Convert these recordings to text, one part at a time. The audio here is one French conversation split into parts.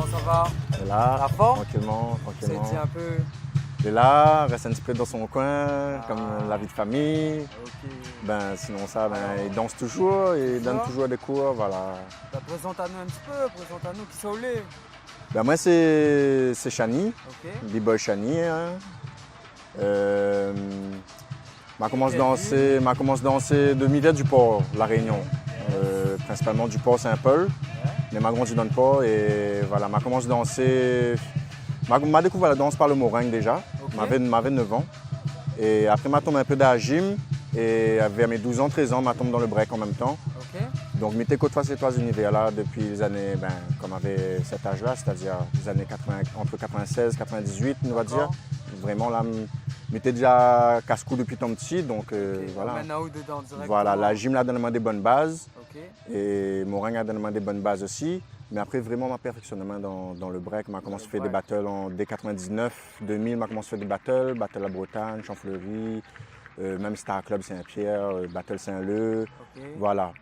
comment ça va? Et là, La forme? tranquillement. C'est dit un peu. Il est là, reste un petit peu dans son coin, comme la vie de famille. Ok. Ben, sinon ça, il danse toujours, il donne toujours des cours, voilà. Ben, présente-nous un petit peu, présente-nous qui sont les. Ben, moi, c'est Chani, Ok. B-Boy Chani. Hein. M'a commencé à danser de Mivet du Port, La Réunion. Principalement du Port Saint-Paul, mais m'a grandi dans le Port et voilà, m'a commencé à danser. M'a découvert la danse par le moringue déjà, m'avait 9 ans. Et après m'a tombé un peu dans la gym et vers mes 12 ans, 13 ans, m'a tombé dans le break en même temps. Ok. Donc m'étais côte face étoile univers là depuis les années, comme avait cet âge-là, c'est-à-dire les années 80, entre 96 98, on va dire. Vraiment là, m'étais déjà casse-cou depuis tant petit, donc voilà. Maintenant, dedans, directement. Voilà, la gym là donne moi des bonnes bases. Ok. Et Moringue a donné moi des bonnes bases aussi. Mais après, vraiment, ma perfectionnement dans le break, m'a commencé à faire des battles dès 99, 2000, m'a commencé à faire des battles à Bretagne, Champfleury, même Star Club Saint-Pierre, Battle Saint-Leu, voilà.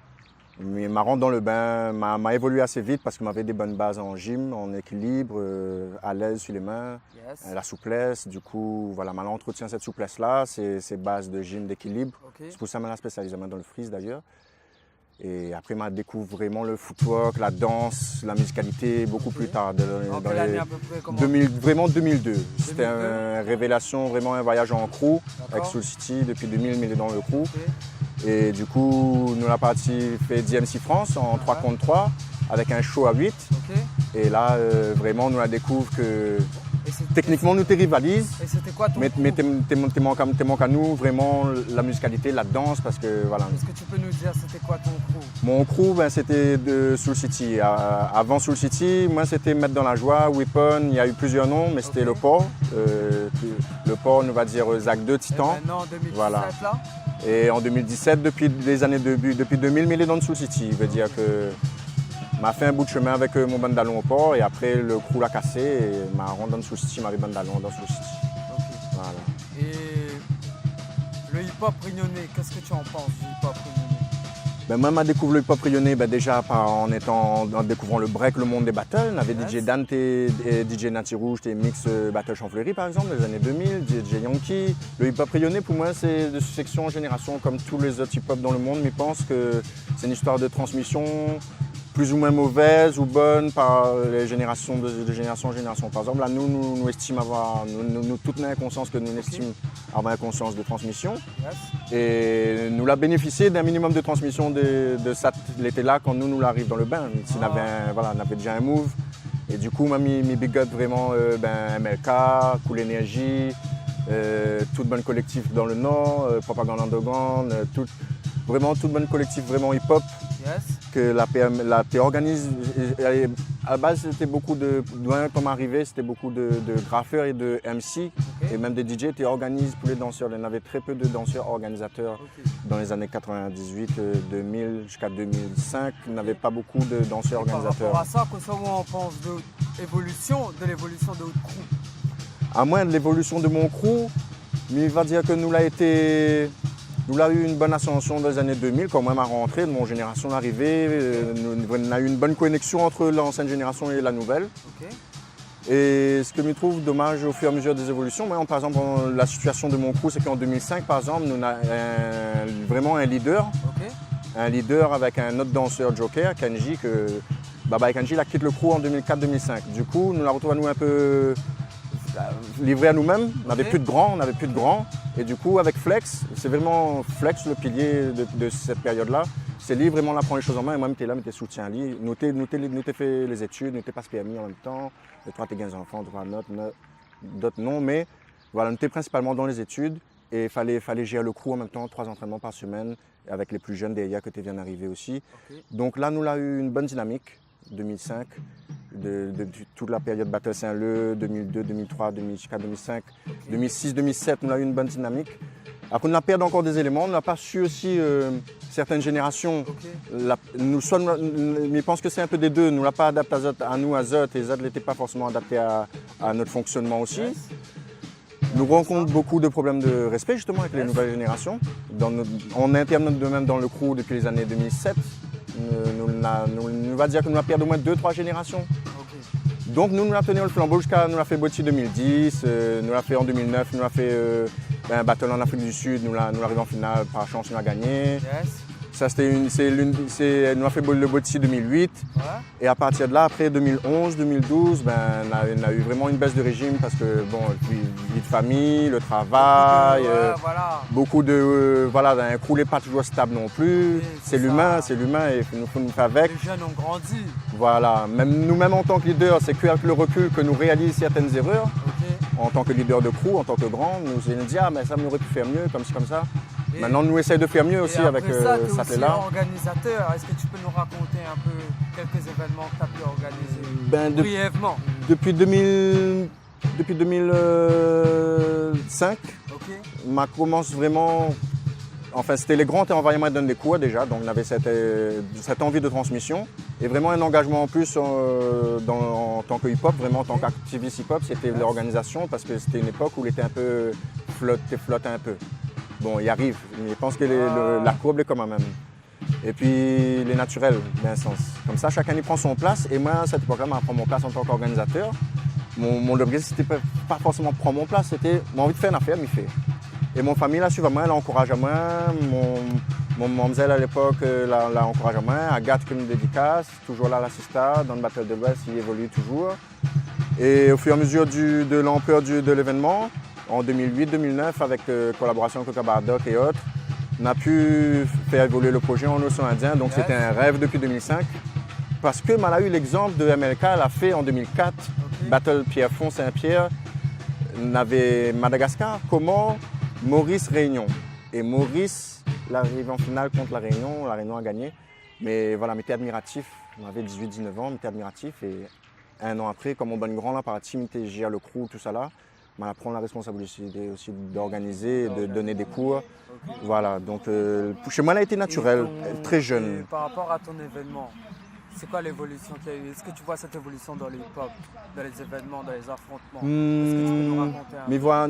Mais m'a rentré dans le bain, m'a évolué assez vite parce que m'avait des bonnes bases en gym, en équilibre, à l'aise sur les mains, la souplesse. Du coup, voilà, m'a entretient cette souplesse-là, ces bases de gym d'équilibre. C'est pour ça que je m'a spécialisé dans le freeze d'ailleurs. Et après, je découvre vraiment le footwork, la danse, la musicalité beaucoup plus tard. Dans l'année à peu près comment? Vraiment 2002. C'était une révélation, vraiment un voyage en crew avec Soul City. Depuis 2000, il est dans le crew. Et du coup, nous avons fait DMC France en 3 contre 3 avec un show à 8. Et là, vraiment, nous la découvre que techniquement, nous te rivalise. Et c'était quoi ton mais t'es manque à nous, vraiment, la musicalité, la danse, parce que voilà. Est-ce que tu peux nous dire c'était quoi ton crew? Mon crew, c'était de Soul City. Avant Soul City, moi, c'était Mettre dans la joie, Weapon, il y a eu plusieurs noms, mais c'était le Port. Le Port, on va dire Zach 2, Titan. Et maintenant, en 2017, voilà. là? Et en 2017, depuis les années depuis 2000, il est dans Soul City. Ça veut dire que m'a fait un bout de chemin avec mon bandalon au Port et après le crew l'a cassé et m'a rendu dans Soul City, m'avait bandalon dans Soul City. Voilà. Et le hip-hop réunionnais, qu'est-ce que tu en penses du hip-hop réunionnais? Moi, je découvert le hip-hop réunionnais déjà en découvrant le break, le monde des battles. On avait DJ Dante et DJ Nati Rouge, des mix Battle Champfleury par exemple, dans les années 2000, DJ Yankee. Le hip-hop réunionnais, pour moi, c'est de section en génération comme tous les autres hip-hop dans le monde, mais je pense que c'est une histoire de transmission plus ou moins mauvaise ou bonne par les générations de génération en génération. Par exemple, là, nous estimons avoir, nous toutes avons conscience que nous estimons avoir une conscience de transmission. Et nous avons bénéficié d'un minimum de transmission de ça l'été-là quand nous l'arrive dans le bain. On avait déjà un move. Et du coup, moi, mi big up vraiment MLK, Cool Energy, tout bon collectif dans le Nord, Propagande Underground, vraiment tout bon collectif vraiment hip-hop. Que la P organise. À la base, c'était beaucoup de. Comme arrivé, c'était beaucoup de graffeurs et de MC. Et même des DJ qui organisent pour les danseurs. Il y en avait très peu de danseurs organisateurs dans les années 98, 2000 jusqu'à 2005. Il n'y avait pas beaucoup de danseurs organisateurs. Par rapport à ça, qu'est-ce qu'on pense de l'évolution de votre crew? À moins de l'évolution de mon crew, mais il va dire que nous avons eu une bonne ascension dans les années 2000, quand même à rentrer de mon génération l'arrivée. Nous avons eu une bonne connexion entre l'ancienne génération et la nouvelle. Et ce que je trouve dommage au fur et à mesure des évolutions, par exemple, la situation de mon crew, c'est qu'en 2005, par exemple, nous avons vraiment un leader. Un leader avec un autre danseur joker, Kenji, que Baba et Kenji la quitté le crew en 2004-2005. Du coup, nous la retrouvons à nous un peu livrés à nous-mêmes. On n'avait plus de grands, Et du coup, avec Flex, c'est vraiment Flex le pilier de cette période-là. C'est lui vraiment là, prend les choses en main. Et moi, j'étais là, j'étais soutien. Nous t'ai fait les études, nous t'ai passé PMI en même temps. Toi, t'es 15 enfants, toi, d'autres non. Mais voilà, nous t'es principalement dans les études. Et il fallait gérer le crew en même temps, 3 entraînements par semaine. Avec les plus jeunes des IA que tu viens d'arriver aussi. Donc là, nous avons eu une bonne dynamique. 2005, de toute la période Battle Saint-Leu, 2002, 2003, 2004, 2005, 2006, 2007, on a eu une bonne dynamique. Après, on a perdu encore des éléments, on n'a pas su aussi certaines générations. Je pense que c'est un peu des deux, nous ne l'avons pas adapté à nous, à Zot, et Zot n'était pas forcément adapté à notre fonctionnement aussi. Nous rencontrons beaucoup de problèmes de respect justement avec les nouvelles générations. On interne même dans le crew depuis les années 2007. Nous va dire que nous avons perdu au moins 2-3 générations. Donc nous avons tenu le flambeau jusqu'à nous l'a fait Botti 2010, nous l'a fait en 2009, nous l'a fait un battle en Afrique du Sud, nous l'arrivée en finale, par chance nous l'a gagné. Yes. Ça c'était nous a fait le Botti 2008. Ouais. Et à partir de là, après 2011, 2012, on a eu vraiment une baisse de régime parce que bon, vie de famille, le travail, Voilà. beaucoup de voilà, un crew n'est pas toujours stable non plus. Oui, c'est l'humain et il faut nous faire avec. Les jeunes ont grandi. Voilà, même nous-mêmes en tant que leader, c'est qu'avec le recul que nous réalisons certaines erreurs. Ok. En tant que leader de crew, en tant que grand, nous allons dire ah mais ça on aurait pu faire mieux, comme ci, comme ça. Et- Maintenant, nous essayons de faire mieux aussi et avec après ça, t'es cet aussi athlète-là. organisateur. Est-ce que tu peux nous raconter un peu quelques événements que tu as pu organiser brièvement? Depuis 2005, Ok. ma commence vraiment. Enfin, c'était les grands envoyements de des cours déjà, donc on avait cette envie de transmission et vraiment un engagement en plus en tant que hip-hop, vraiment en tant qu'activiste hip-hop, c'était l'organisation parce que c'était une époque où il était un peu flotte un peu. Bon, il arrive, mais je pense que la courbe est quand même. Et puis les naturels, d'un sens. Comme ça, chacun y prend son place et moi, à cette époque-là, je prends mon place en tant qu'organisateur. Mon objectif, c'était pas forcément prendre mon place, c'était mon envie de faire une affaire, m'y fait. Et mon famille l'a suivi à moi, elle encourage à moi. Mon mademoiselle à l'époque l'a encourage à moi. Agathe qui me dédicace, toujours là à l'assista, dans le Battle de l'Ouest, il évolue toujours. Et au fur et à mesure de l'ampleur de l'événement, en 2008-2009, avec collaboration avec Bardock et autres, on a pu faire évoluer le projet en océan Indien. Donc c'était un rêve depuis 2005. Parce que on a eu l'exemple de MLK, elle a fait en 2004, Battle Pierrefonds Saint-Pierre. On avait Madagascar, Comores, Maurice, Réunion. Et Maurice, l'arrivée en finale contre la Réunion a gagné. Mais voilà, on était admiratif. On avait 18-19 ans, on était admiratif. Et un an après, comme on donne grand là par la team, gère le crew, tout ça là, on prend la responsabilité aussi d'organiser, de donner des cours. Voilà, donc chez moi, elle a été naturelle, très jeune. Et par rapport à ton événement, c'est quoi l'évolution qu'il y a eu? Est-ce que tu vois cette évolution dans le hip-hop, dans les événements, dans les affrontements? Est-ce que tu peux nous raconter un peu Mais voilà,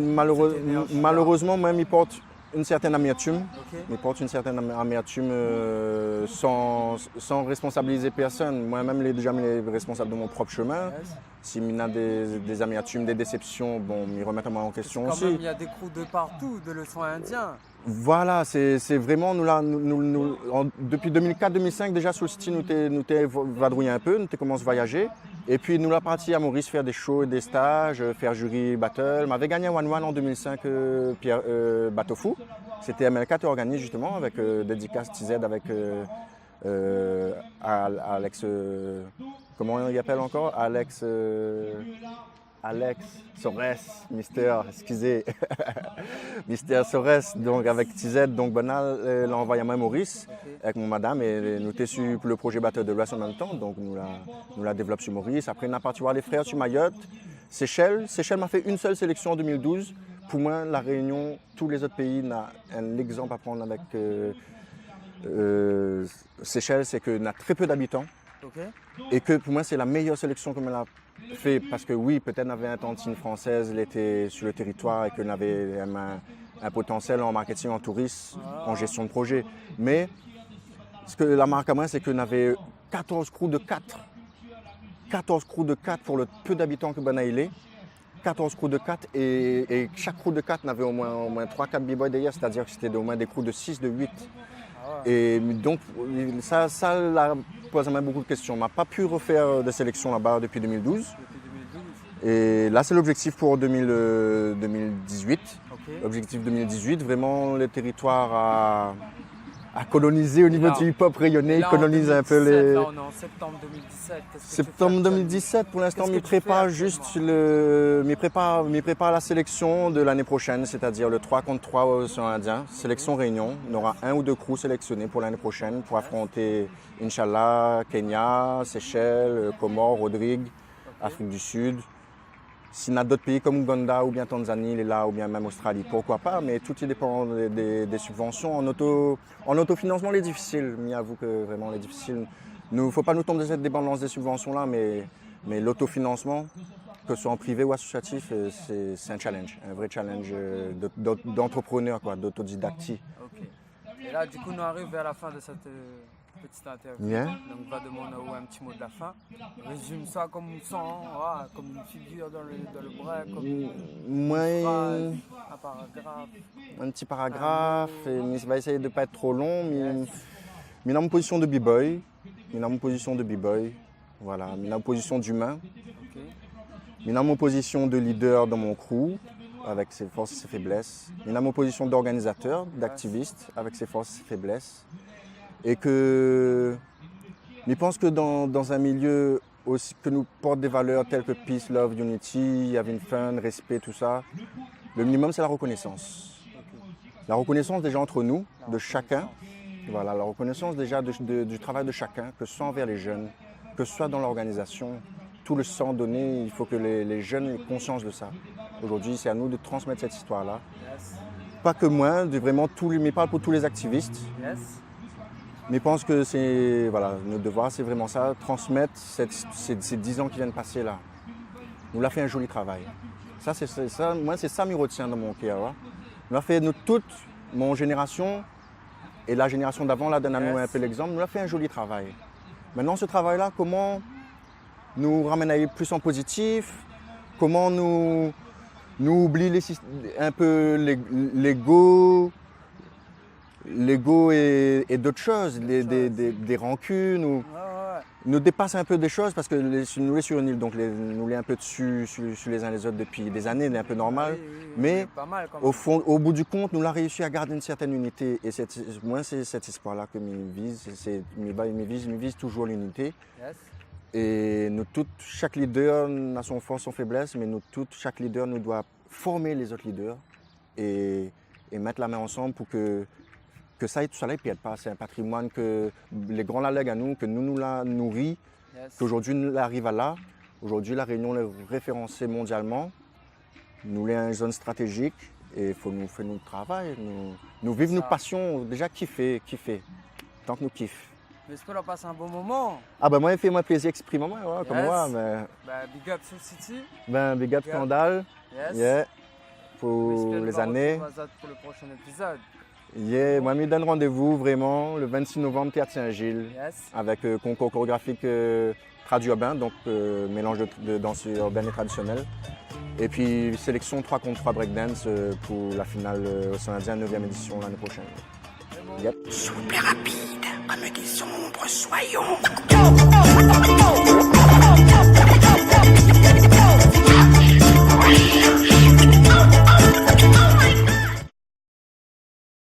malheureusement, même il porte une certaine amertume. Ok. Il porte une certaine amertume sans responsabiliser personne. Moi-même, déjà les responsables de mon propre chemin. Yes. Si il y a des amertumes, des déceptions, bon, ils remettent moi en question Quand aussi. même, il y a des crews de partout, de leçons indiens. Voilà, c'est vraiment, depuis 2004-2005, déjà sur le site, nous t'avons vadrouillé un peu, nous t'avons commencé à voyager. Et puis nous l'avons parti à Maurice faire des shows et des stages, faire jury battle. On avait gagné un 1-1 en 2005, Bateau Fou. C'était MLK qui organisé justement avec dédicace TZ avec Alex, comment il appelle encore Alex Sores, excusez, Mister Sores, donc avec TZ, donc Bonal l'a envoyé à moi Maurice, avec mon madame, et nous étions sur le projet Battle de l'Ouest en même temps, donc nous la développé sur Maurice. Après, on a parti voir les frères sur Mayotte, Seychelles m'a fait une seule sélection en 2012. Pour moi, la Réunion, tous les autres pays, on a un exemple à prendre avec Seychelles, c'est qu'on a très peu d'habitants. Okay. Et que pour moi, c'est la meilleure sélection qu'on a fait. Parce que oui, peut-être on avait un tantine française, elle était sur le territoire et qu'on avait un potentiel en marketing, en tourisme, en gestion de projet. Mais ce que la marque à moi, c'est qu'on avait 14 crews de 4. 14 crews de 4 pour le peu d'habitants que Banaïle est. 14 crews de 4 et chaque crew de 4 n'avait au moins 3-4 b-boys derrière, c'est-à-dire que c'était au moins des crews de 6, de 8. Et donc, ça pose même beaucoup de questions. On n'a pas pu refaire de sélection là-bas depuis 2012. Et là, c'est l'objectif pour 2018. Okay. L'objectif 2018, vraiment le territoire à coloniser au niveau du hip-hop rayonné, coloniser un peu les... Là, on est en septembre 2017. Septembre 2017, pour l'instant, je prépare juste prépare la sélection de l'année prochaine, c'est-à-dire le 3 contre 3 au Océan Indien, sélection Réunion. On aura 1 ou 2 crews sélectionnés pour l'année prochaine pour affronter, Inch'Allah, Kenya, Seychelles, Comores, Rodrigue, Afrique du Sud. S'il y a d'autres pays comme Ouganda ou bien Tanzanie, là, ou bien même Australie, pourquoi pas, mais tout dépend des subventions. En autofinancement, les difficiles, mais j'avoue que vraiment les difficiles. Il ne faut pas nous tomber dans cette dépendance des subventions-là, mais l'autofinancement, que ce soit en privé ou associatif, c'est un challenge, un vrai challenge d'entrepreneur, d'autodidactie. Okay. Et là, du coup, nous arrivons vers la fin de cette petite interview. Yeah. Donc, va demander un petit mot de la fin. Résume ça comme on sent, voilà, comme une figure dans le break, comme une phrase, un paragraphe. Un petit paragraphe, mais ça va essayer de ne pas être trop long. Yes. Mais dans mon position de b-boy, voilà, mais dans mon position d'humain, Ok. mais dans mon position de leader dans mon crew, avec ses forces et ses faiblesses, mais dans mon position d'organisateur, d'activiste, avec ses forces et ses faiblesses. Et que, je pense que dans un milieu aussi que nous porte des valeurs telles que peace, love, unity, having fun, respect, tout ça, le minimum c'est la reconnaissance. La reconnaissance déjà entre nous, de chacun. Voilà, la reconnaissance déjà du travail de chacun, que ce soit envers les jeunes, que ce soit dans l'organisation. Tout le sang donné, il faut que les jeunes aient conscience de ça. Aujourd'hui, c'est à nous de transmettre cette histoire-là. Yes. Pas que moi, de vraiment mais pas pour tous les activistes. Yes. Mais je pense que c'est, voilà, notre devoir, c'est vraiment ça, transmettre ces 10 ans qui viennent passer là. Nous l'a fait un joli travail. Ça, moi, c'est ça que je retiens dans mon cœur. Hein. Nous l'a fait, nous toute mon génération et la génération d'avant, là, donne-nous un peu l'exemple, nous l'a fait un joli travail. Maintenant, ce travail-là, comment nous ramène à aller plus en positif, comment nous oublier un peu l'ego et d'autres choses, des rancunes, nous dépasse un peu des choses parce que nous sommes sur une île, donc nous sommes un peu dessus sur les uns les autres depuis des années, c'est un peu normal. Oui, mais pas mal, au bout du compte, nous avons réussi à garder une certaine unité. Et moi, c'est cet espoir-là que je vise. Je vise toujours l'unité. Yes. Et nous tous, chaque leader a son force, son faiblesse, mais nous tous, chaque leader nous doit former les autres leaders et mettre la main ensemble pour que ça et tout ça ne perde pas. C'est un patrimoine que les grands la lèguent à nous, que nous la nourrit, Yes. qu'aujourd'hui nous arrive à là. Aujourd'hui, la Réunion est référencée mondialement. Nous sommes une zone stratégique et il faut nous faire notre travail. Nous vivons nos passions, déjà kiffer. Tant que nous kiffons. J'espère qu'on passe un bon moment. Ah ben moi, il fait moi plaisir exprimer moi, ouais, comme moi. Mais... big up Soul City. Big up Scandale. Yes. Yeah. Pour les années. Pour le prochain épisode. Yeah. Moi, je me donne rendez-vous vraiment le 26 novembre, Théâtre Saint-Gilles. Yes. Avec concours chorégraphique trad-urbain, donc mélange de danse urbaine et traditionnelle. Et puis sélection 3 contre 3 breakdance pour la finale Océan Indien, 9e édition l'année prochaine. Yep. Souple et rapide, comme des ombres, soyons.